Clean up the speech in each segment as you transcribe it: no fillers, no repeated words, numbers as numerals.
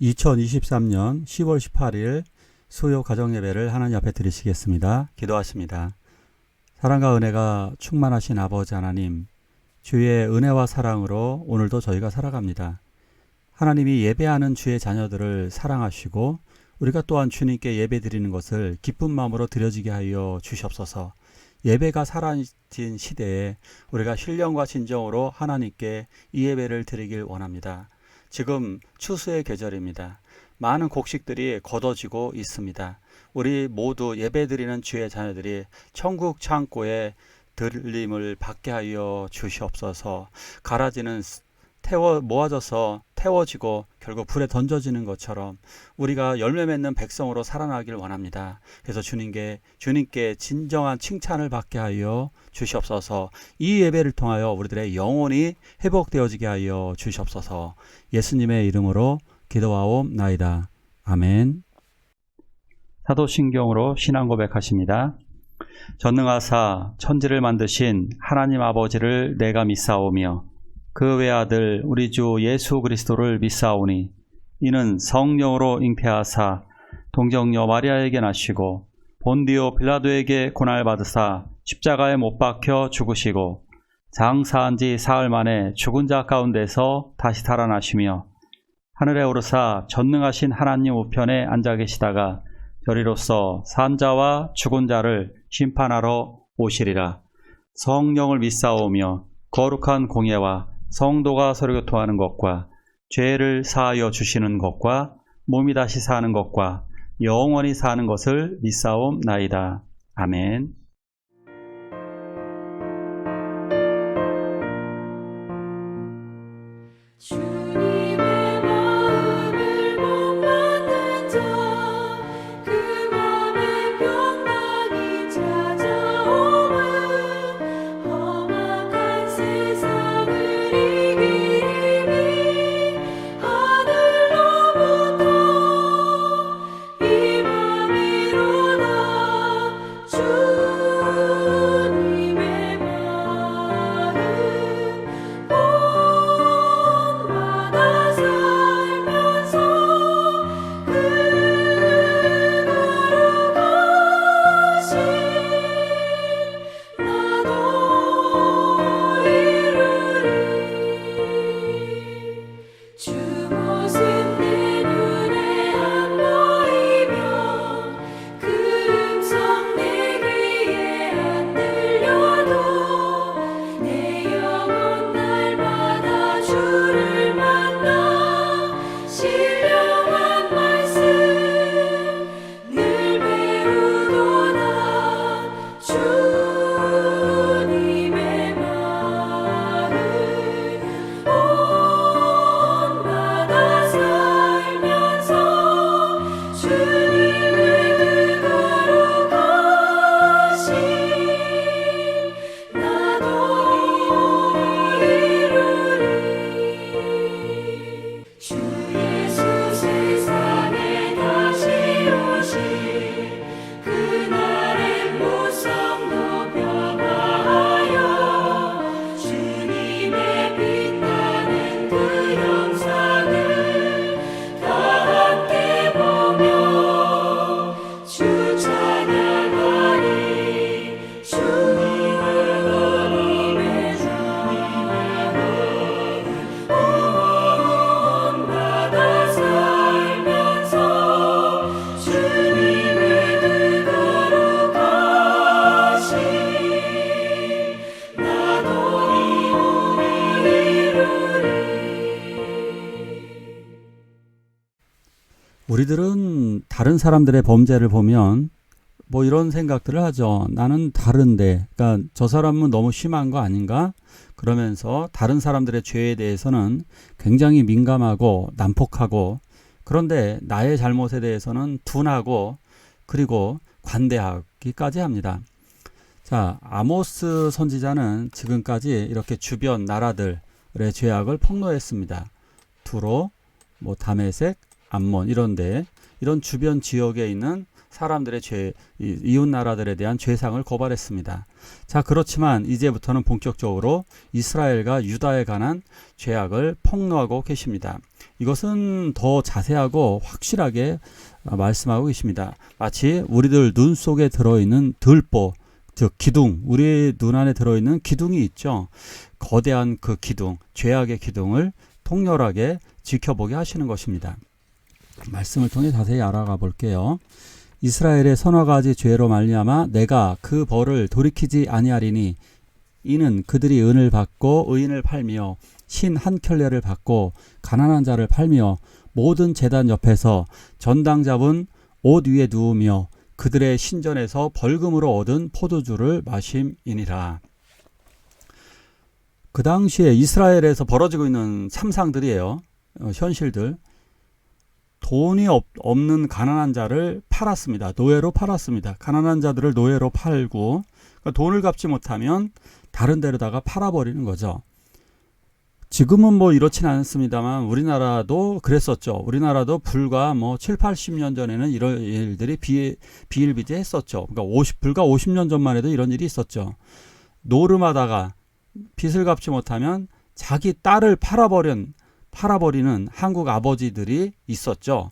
2023년 10월 18일 수요 가정예배를 하나님 앞에 드리시겠습니다. 기도하십니다. 사랑과 은혜가 충만하신 아버지 하나님, 주의 은혜와 사랑으로 오늘도 저희가 살아갑니다. 하나님이 예배하는 주의 자녀들을 사랑하시고 우리가 또한 주님께 예배드리는 것을 기쁜 마음으로 드려지게 하여 주시옵소서. 예배가 사라진 시대에 우리가 신령과 진정으로 하나님께 이 예배를 드리길 원합니다. 지금 추수의 계절입니다. 많은 곡식들이 걷어지고 있습니다. 우리 모두 예배드리는 주의 자녀들이 천국 창고에 들림을 받게 하여 주시옵소서. 가라지는 모아져서 태워지고 결국 불에 던져지는 것처럼 우리가 열매 맺는 백성으로 살아나길 원합니다. 그래서 주님께 진정한 칭찬을 받게 하여 주시옵소서. 이 예배를 통하여 우리들의 영혼이 회복되어지게 하여 주시옵소서. 예수님의 이름으로 기도하옵나이다. 아멘. 사도신경으로 신앙 고백하십니다. 전능하사 천지를 만드신 하나님 아버지를 내가 믿사오며 그 외아들 우리 주 예수 그리스도를 믿사오니 이는 성령으로 잉태하사 동정녀 마리아에게 나시고 본디오 빌라도에게 고난받으사 십자가에 못 박혀 죽으시고 장사한 지 사흘 만에 죽은 자 가운데서 다시 살아나시며 하늘에 오르사 전능하신 하나님 우편에 앉아 계시다가 저리로서 산 자와 죽은 자를 심판하러 오시리라. 성령을 믿사오며 거룩한 공예와 성도가 서로 교통하는 것과 죄를 사하여 주시는 것과 몸이 다시 사는 것과 영원히 사는 것을 믿사옵나이다. 아멘. 우리들은 다른 사람들의 범죄를 보면 뭐 이런 생각들을 하죠. 나는 다른데, 그러니까 저 사람은 너무 심한 거 아닌가? 그러면서 다른 사람들의 죄에 대해서는 굉장히 민감하고 난폭하고, 그런데 나의 잘못에 대해서는 둔하고 그리고 관대하기까지 합니다. 자, 아모스 선지자는 지금까지 이렇게 주변 나라들의 죄악을 폭로했습니다. 두로, 다메섹, 암몬 이런데 이런 주변 지역에 있는 사람들의 이웃 나라들에 대한 죄상을 고발했습니다. 자, 그렇지만 이제부터는 본격적으로 이스라엘과 유다에 관한 죄악을 폭로하고 계십니다. 이것은 더 자세하고 확실하게 말씀하고 계십니다. 마치 우리들 눈 속에 들어있는 들보, 즉 기둥, 우리 눈 안에 들어있는 기둥이 있죠. 거대한 그 기둥, 죄악의 기둥을 통렬하게 지켜보게 하시는 것입니다. 말씀을 통해 자세히 알아가 볼게요. 이스라엘의 서너 가지 죄로 말미암아 내가 그 벌을 돌이키지 아니하리니 이는 그들이 은을 받고 의인을 팔며 신 한 켤레를 받고 가난한 자를 팔며 모든 제단 옆에서 전당 잡은 옷 위에 누우며 그들의 신전에서 벌금으로 얻은 포도주를 마심이니라. 그 당시에 이스라엘에서 벌어지고 있는 참상들이에요. 현실들. 돈이 없는 가난한 자를 팔았습니다. 노예로 팔았습니다. 가난한 자들을 노예로 팔고 그러니까 돈을 갚지 못하면 다른 데로다가 팔아버리는 거죠. 지금은 뭐 이렇진 않습니다만 우리나라도 그랬었죠. 우리나라도 불과 7, 80년 전에는 이런 일들이 비일비재했었죠. 그러니까 불과 50년 전만 해도 이런 일이 있었죠. 노름하다가 빚을 갚지 못하면 자기 딸을 팔아버리는 한국 아버지들이 있었죠.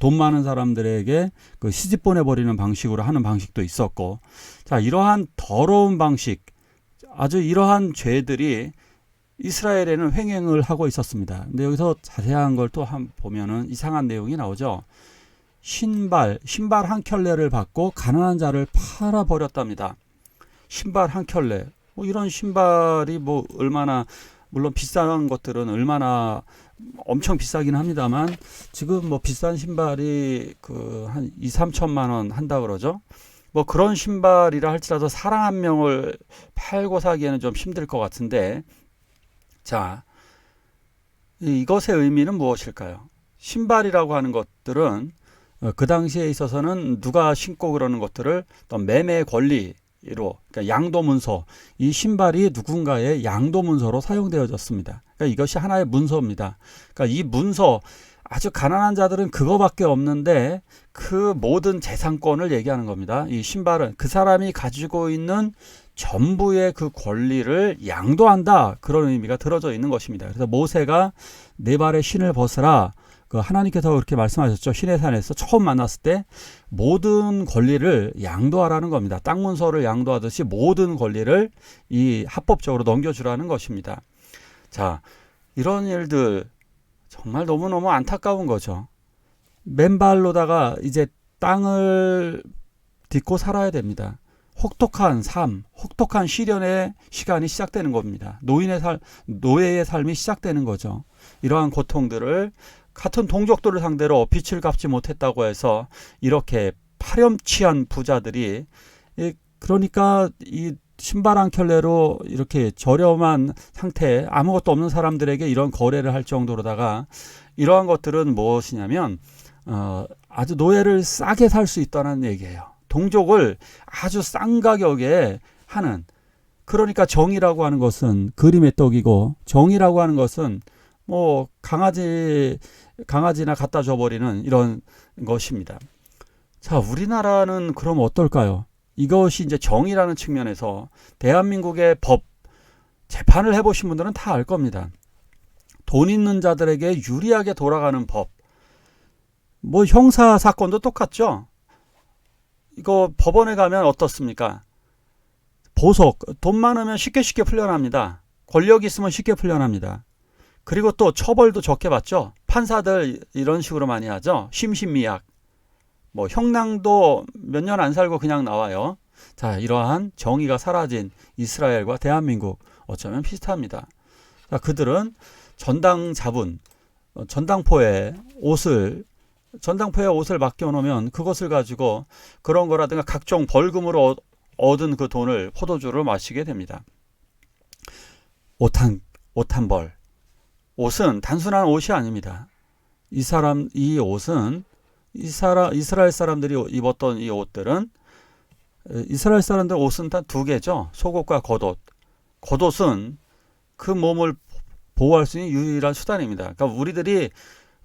돈 많은 사람들에게 그 시집 보내버리는 방식으로 하는 방식도 있었고, 자, 이러한 더러운 방식, 아주 이러한 죄들이 이스라엘에는 횡행을 하고 있었습니다. 근데 여기서 자세한 걸 또 보면은 이상한 내용이 나오죠. 신발 한 켤레를 받고 가난한 자를 팔아버렸답니다. 신발 한 켤레. 이런 신발이 얼마나, 물론 비싼 것들은 얼마나 엄청 비싸긴 합니다만 지금 비싼 신발이 한 2, 3천만 원 한다 그러죠. 그런 신발이라 할지라도 사람 한 명을 팔고 사기에는 좀 힘들 것 같은데, 자, 이것의 의미는 무엇일까요? 신발이라고 하는 것들은 그 당시에 있어서는 누가 신고 그러는 것들을 어떤 매매 권리로, 그러니까 양도문서, 이 신발이 누군가의 양도문서로 사용되어졌습니다. 그러니까 이것이 하나의 문서입니다. 그러니까 이 문서, 아주 가난한 자들은 그거밖에 없는데 그 모든 재산권을 얘기하는 겁니다. 이 신발은 그 사람이 가지고 있는 전부의 그 권리를 양도한다, 그런 의미가 들어져 있는 것입니다. 그래서 모세가 네 발의 신을 벗으라, 하나님께서 그렇게 말씀하셨죠. 시내산에서 처음 만났을 때 모든 권리를 양도하라는 겁니다. 땅 문서를 양도하듯이 모든 권리를 이 합법적으로 넘겨주라는 것입니다. 자, 이런 일들 정말 너무너무 안타까운 거죠. 맨발로다가 이제 땅을 딛고 살아야 됩니다. 혹독한 삶, 혹독한 시련의 시간이 시작되는 겁니다. 노예의 삶이 시작되는 거죠. 이러한 고통들을 같은 동족들을 상대로 빚을 갚지 못했다고 해서 이렇게 파렴치한 부자들이, 그러니까 이 신발 한 켤레로 이렇게 저렴한 상태에 아무것도 없는 사람들에게 이런 거래를 할 정도로다가, 이러한 것들은 무엇이냐면 아주 노예를 싸게 살 수 있다는 얘기예요. 동족을 아주 싼 가격에 하는, 그러니까 정의라고 하는 것은 그림의 떡이고, 정의라고 하는 것은 강아지나 갖다 줘버리는 이런 것입니다. 자, 우리나라는 그럼 어떨까요? 이것이 이제 정의라는 측면에서 대한민국의 법, 재판을 해보신 분들은 다 알 겁니다. 돈 있는 자들에게 유리하게 돌아가는 법. 형사 사건도 똑같죠. 이거 법원에 가면 어떻습니까? 보석, 돈 많으면 쉽게 풀려납니다. 권력 있으면 쉽게 풀려납니다. 그리고 또 처벌도 적게 받죠. 판사들 이런 식으로 많이 하죠. 심신미약. 형량도 몇 년 안 살고 그냥 나와요. 자, 이러한 정의가 사라진 이스라엘과 대한민국, 어쩌면 비슷합니다. 자, 그들은 전당 잡은 전당포에 옷을 맡겨놓으면 그것을 가지고 그런 거라든가 각종 벌금으로 얻은 그 돈을 포도주를 마시게 됩니다. 옷 한 벌. 옷은 단순한 옷이 아닙니다. 이 옷은 이스라엘 사람들이 입었던 이 옷들은, 이스라엘 사람들 옷은 단 두 개죠. 속옷과 겉옷. 겉옷은 그 몸을 보호할 수 있는 유일한 수단입니다. 그러니까 우리들이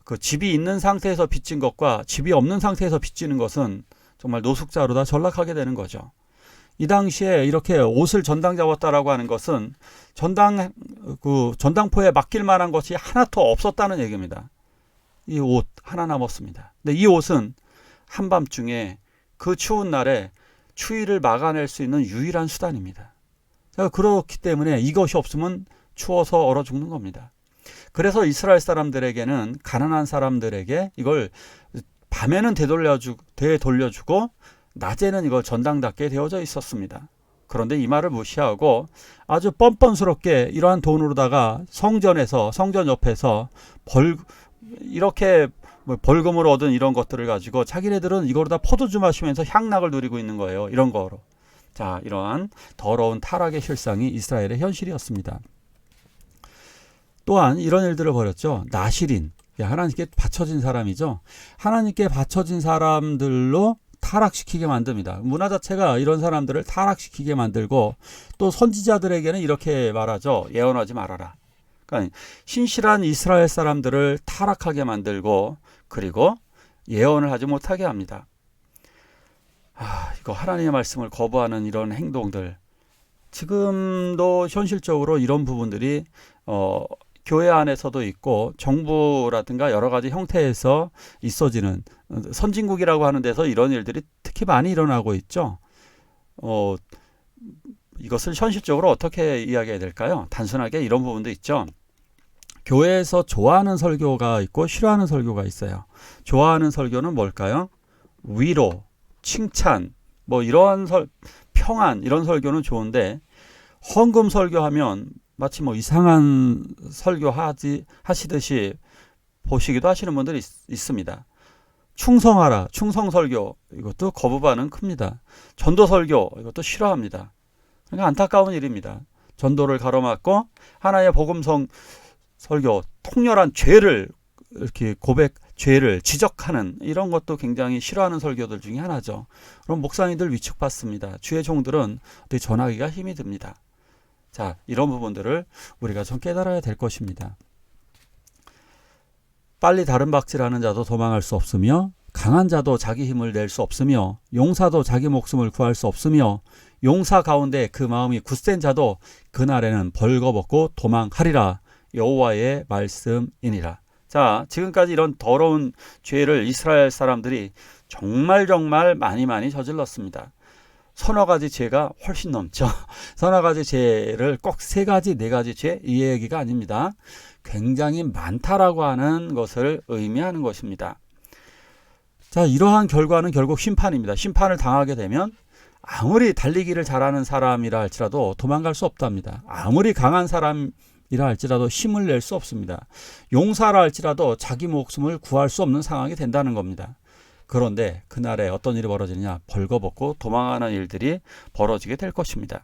그 집이 있는 상태에서 빚진 것과 집이 없는 상태에서 빚지는 것은 정말 노숙자로다 전락하게 되는 거죠. 이 당시에 이렇게 옷을 전당 잡았다라고 하는 것은 전당포에 맡길 만한 것이 하나도 없었다는 얘기입니다. 이 옷 하나 남았습니다. 근데 이 옷은 한밤중에 그 추운 날에 추위를 막아낼 수 있는 유일한 수단입니다. 그렇기 때문에 이것이 없으면 추워서 얼어 죽는 겁니다. 그래서 이스라엘 사람들에게는, 가난한 사람들에게 이걸 밤에는 되돌려주고 낮에는 이걸 전당답게 되어져 있었습니다. 그런데 이 말을 무시하고 아주 뻔뻔스럽게 이러한 돈으로다가 성전 옆에서 이렇게 벌금으로 얻은 이런 것들을 가지고 자기네들은 이거로다 포도주 마시면서 향락을 누리고 있는 거예요. 이런 거로. 자, 이러한 더러운 타락의 실상이 이스라엘의 현실이었습니다. 또한 이런 일들을 벌였죠. 나실인, 하나님께 바쳐진 사람이죠. 하나님께 바쳐진 사람들로 타락시키게 만듭니다. 문화 자체가 이런 사람들을 타락시키게 만들고, 또 선지자들에게는 이렇게 말하죠. 예언하지 말아라. 그러니까 신실한 이스라엘 사람들을 타락하게 만들고, 그리고 예언을 하지 못하게 합니다. 이거 하나님의 말씀을 거부하는 이런 행동들, 지금도 현실적으로 이런 부분들이 교회 안에서도 있고 정부라든가 여러 가지 형태에서 있어지는, 선진국이라고 하는 데서 이런 일들이 특히 많이 일어나고 있죠. 이것을 현실적으로 어떻게 이야기해야 될까요? 단순하게 이런 부분도 있죠. 교회에서 좋아하는 설교가 있고 싫어하는 설교가 있어요. 좋아하는 설교는 뭘까요? 위로, 칭찬, 이러한 평안, 이런 설교는 좋은데, 헌금 설교하면 마치 이상한 설교 하시듯이 보시기도 하시는 분들이 있습니다. 충성하라, 충성 설교, 이것도 거부 반응 큽니다. 전도 설교, 이것도 싫어합니다. 그러니까 안타까운 일입니다. 전도를 가로막고 하나의 복음성 설교, 통렬한 죄를 이렇게 죄를 지적하는 이런 것도 굉장히 싫어하는 설교들 중에 하나죠. 그럼 목사님들 위축받습니다. 주의 종들은 어떻게 전하기가 힘이 듭니다. 자, 이런 부분들을 우리가 좀 깨달아야 될 것입니다. 빨리 다른 박질하는 자도 도망할 수 없으며, 강한 자도 자기 힘을 낼 수 없으며, 용사도 자기 목숨을 구할 수 없으며, 용사 가운데 그 마음이 굳센 자도 그날에는 벌거벗고 도망하리라. 여호와의 말씀이니라. 자, 지금까지 이런 더러운 죄를 이스라엘 사람들이 정말 많이 저질렀습니다. 서너 가지 죄가 훨씬 넘죠. 서너 가지 죄를 꼭 세 가지, 네 가지 죄, 이 얘기가 아닙니다. 굉장히 많다라고 하는 것을 의미하는 것입니다. 자, 이러한 결과는 결국 심판입니다. 심판을 당하게 되면 아무리 달리기를 잘하는 사람이라 할지라도 도망갈 수 없답니다. 아무리 강한 사람이라 할지라도 힘을 낼 수 없습니다. 용사라 할지라도 자기 목숨을 구할 수 없는 상황이 된다는 겁니다. 그런데 그날에 어떤 일이 벌어지느냐? 벌거벗고 도망하는 일들이 벌어지게 될 것입니다.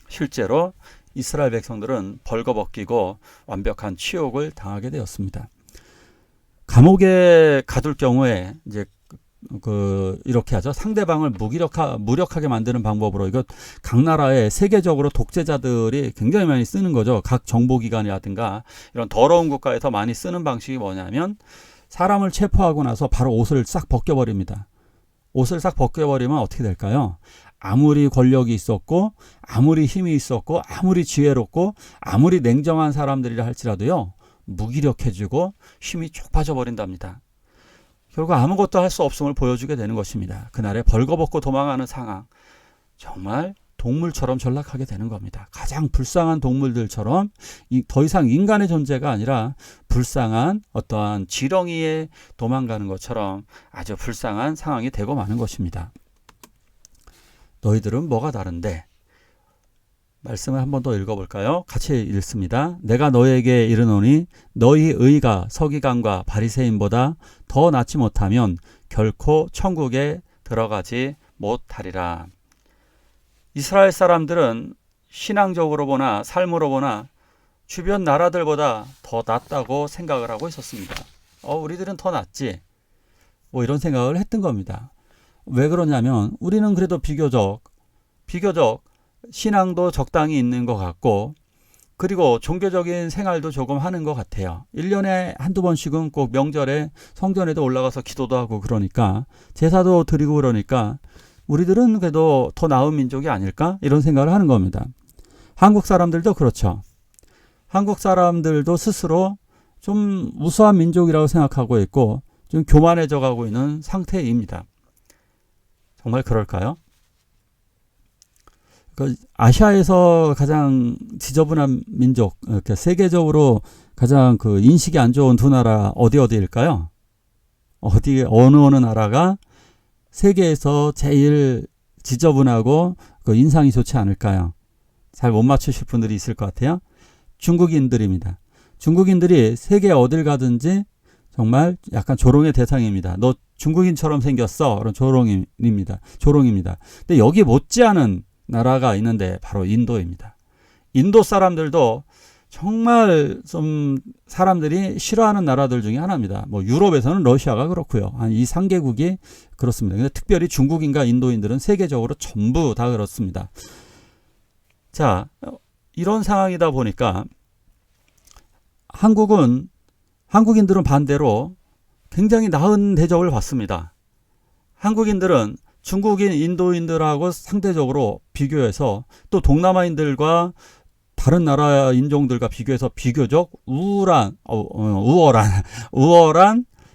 실제로 이스라엘 백성들은 벌거벗기고 완벽한 치욕을 당하게 되었습니다. 감옥에 가둘 경우에 이제 이렇게 하죠. 상대방을 무력하게 만드는 방법으로, 이거 각 나라의 세계적으로 독재자들이 굉장히 많이 쓰는 거죠. 각 정보기관이라든가 이런 더러운 국가에서 많이 쓰는 방식이 뭐냐면, 사람을 체포하고 나서 바로 옷을 싹 벗겨버립니다. 옷을 싹 벗겨버리면 어떻게 될까요? 아무리 권력이 있었고, 아무리 힘이 있었고, 아무리 지혜롭고, 아무리 냉정한 사람들이라 할지라도요, 무기력해지고 힘이 쭉 빠져버린답니다. 결국 아무것도 할 수 없음을 보여주게 되는 것입니다. 그날에 벌거벗고 도망하는 상황, 정말 동물처럼 전락하게 되는 겁니다. 가장 불쌍한 동물들처럼 더 이상 인간의 존재가 아니라 불쌍한 어떠한 지렁이에 도망가는 것처럼 아주 불쌍한 상황이 되고 마는 것입니다. 너희들은 뭐가 다른데? 말씀을 한 번 더 읽어볼까요? 같이 읽습니다. 내가 너에게 이르노니 너희 의가 서기관과 바리새인보다 더 낫지 못하면 결코 천국에 들어가지 못하리라. 이스라엘 사람들은 신앙적으로 보나 삶으로 보나 주변 나라들보다 더 낫다고 생각을 하고 있었습니다. 우리들은 더 낫지, 이런 생각을 했던 겁니다. 왜 그러냐면 우리는 그래도 비교적 신앙도 적당히 있는 것 같고, 그리고 종교적인 생활도 조금 하는 것 같아요. 1년에 한두 번씩은 꼭 명절에 성전에도 올라가서 기도도 하고 그러니까 제사도 드리고 그러니까 우리들은 그래도 더 나은 민족이 아닐까? 이런 생각을 하는 겁니다. 한국 사람들도 그렇죠. 한국 사람들도 스스로 좀 우수한 민족이라고 생각하고 있고 좀 교만해져 가고 있는 상태입니다. 정말 그럴까요? 아시아에서 가장 지저분한 민족, 이렇게 세계적으로 가장 그 인식이 안 좋은 두 나라 어디일까요? 어느 나라가 세계에서 제일 지저분하고 그 인상이 좋지 않을까요? 잘 못 맞추실 분들이 있을 것 같아요. 중국인들입니다. 중국인들이 세계 어딜 가든지 정말 약간 조롱의 대상입니다. 너 중국인처럼 생겼어. 그런 조롱입니다. 근데 여기 못지않은 나라가 있는데 바로 인도입니다. 인도 사람들도 정말 좀 사람들이 싫어하는 나라들 중에 하나입니다. 뭐 유럽에서는 러시아가 그렇고요. 한 이 3개국이 그렇습니다. 근데 특별히 중국인과 인도인들은 세계적으로 전부 다 그렇습니다. 자, 이런 상황이다 보니까 한국인들은 반대로 굉장히 나은 대접을 받습니다. 한국인들은 중국인, 인도인들하고 상대적으로 비교해서 또 동남아인들과 다른 나라 인종들과 비교해서 비교적 우월한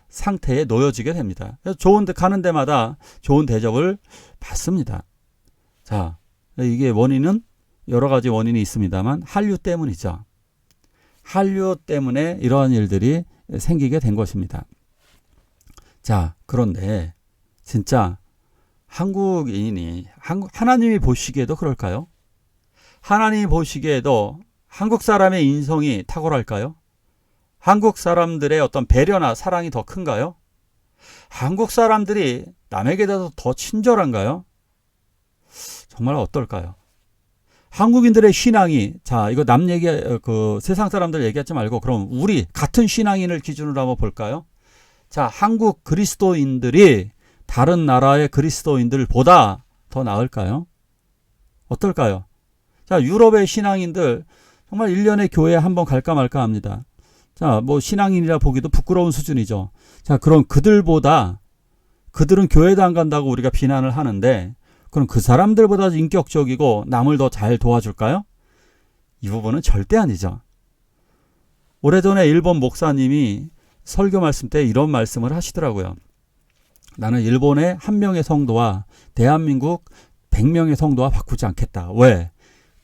상태에 놓여지게 됩니다. 그래서 좋은 데 가는 데마다 좋은 대접을 받습니다. 자, 이게 원인은 여러 가지 원인이 있습니다만 한류 때문이죠. 한류 때문에 이러한 일들이 생기게 된 것입니다. 자, 그런데 진짜 한국인이 하나님이 보시기에도 그럴까요? 하나님이 보시기에도 한국 사람의 인성이 탁월할까요? 한국 사람들의 어떤 배려나 사랑이 더 큰가요? 한국 사람들이 남에게 대해서 더 친절한가요? 정말 어떨까요? 한국인들의 신앙이, 자, 이거 남 얘기, 세상 사람들 얘기하지 말고 그럼 우리 같은 신앙인을 기준으로 한번 볼까요? 자, 한국 그리스도인들이 다른 나라의 그리스도인들보다 더 나을까요? 어떨까요? 자, 유럽의 신앙인들 정말 1년에 교회에 한번 갈까 말까 합니다. 자, 뭐 신앙인이라 보기도 부끄러운 수준이죠. 자, 그럼 그들은 교회도 안 간다고 우리가 비난을 하는데 그럼 그 사람들보다 인격적이고 남을 더 잘 도와줄까요? 이 부분은 절대 아니죠. 오래전에 일본 목사님이 설교 말씀 때 이런 말씀을 하시더라고요. 나는 일본의 한 명의 성도와 대한민국 100명의 성도와 바꾸지 않겠다. 왜?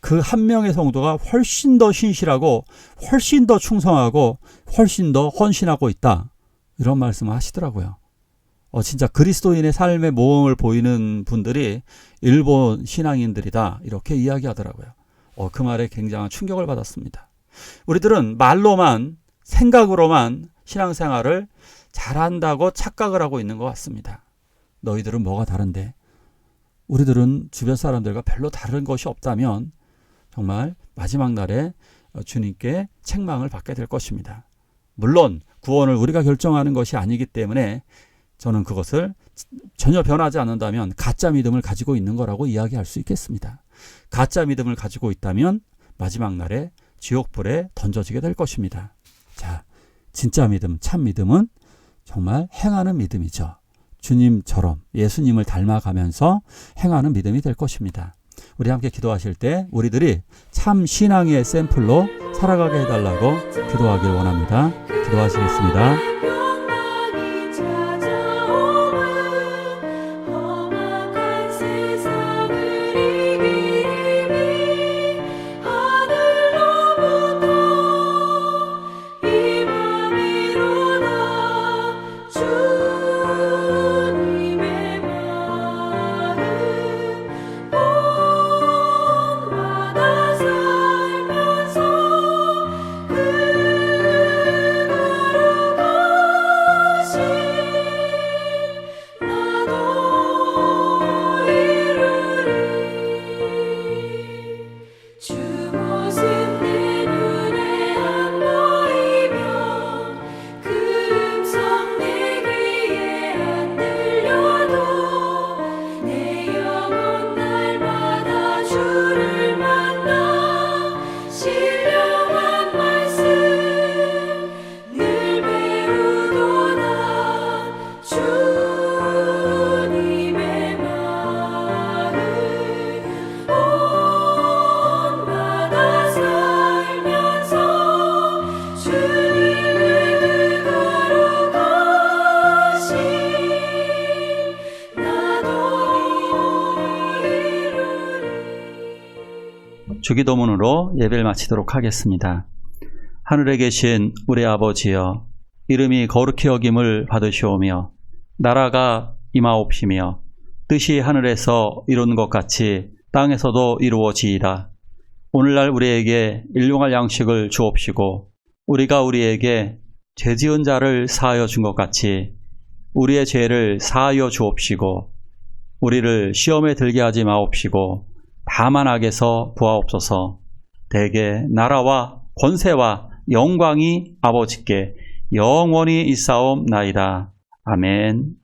그 한 명의 성도가 훨씬 더 신실하고 훨씬 더 충성하고 훨씬 더 헌신하고 있다. 이런 말씀을 하시더라고요. 진짜 그리스도인의 삶의 모험을 보이는 분들이 일본 신앙인들이다. 이렇게 이야기하더라고요. 그 말에 굉장한 충격을 받았습니다. 우리들은 말로만, 생각으로만 신앙생활을 잘한다고 착각을 하고 있는 것 같습니다. 너희들은 뭐가 다른데? 우리들은 주변 사람들과 별로 다른 것이 없다면 정말 마지막 날에 주님께 책망을 받게 될 것입니다. 물론 구원을 우리가 결정하는 것이 아니기 때문에 저는 그것을 전혀 변하지 않는다면 가짜 믿음을 가지고 있는 거라고 이야기할 수 있겠습니다. 가짜 믿음을 가지고 있다면 마지막 날에 지옥불에 던져지게 될 것입니다. 자, 진짜 믿음, 참 믿음은 정말 행하는 믿음이죠. 주님처럼 예수님을 닮아가면서 행하는 믿음이 될 것입니다. 우리 함께 기도하실 때 우리들이 참 신앙의 샘플로 살아가게 해달라고 기도하길 원합니다. 기도하시겠습니다. 주기도문으로 예배를 마치도록 하겠습니다. 하늘에 계신 우리 아버지여, 이름이 거룩히 여김을 받으시오며 나라가 임하옵시며 뜻이 하늘에서 이루는 것 같이 땅에서도 이루어지이다. 오늘날 우리에게 일용할 양식을 주옵시고 우리가 우리에게 죄지은 자를 사하여 준 것 같이 우리의 죄를 사하여 주옵시고 우리를 시험에 들게 하지 마옵시고 다만 악에서 구하옵소서. 대개 나라와 권세와 영광이 아버지께 영원히 있사옵나이다. 아멘.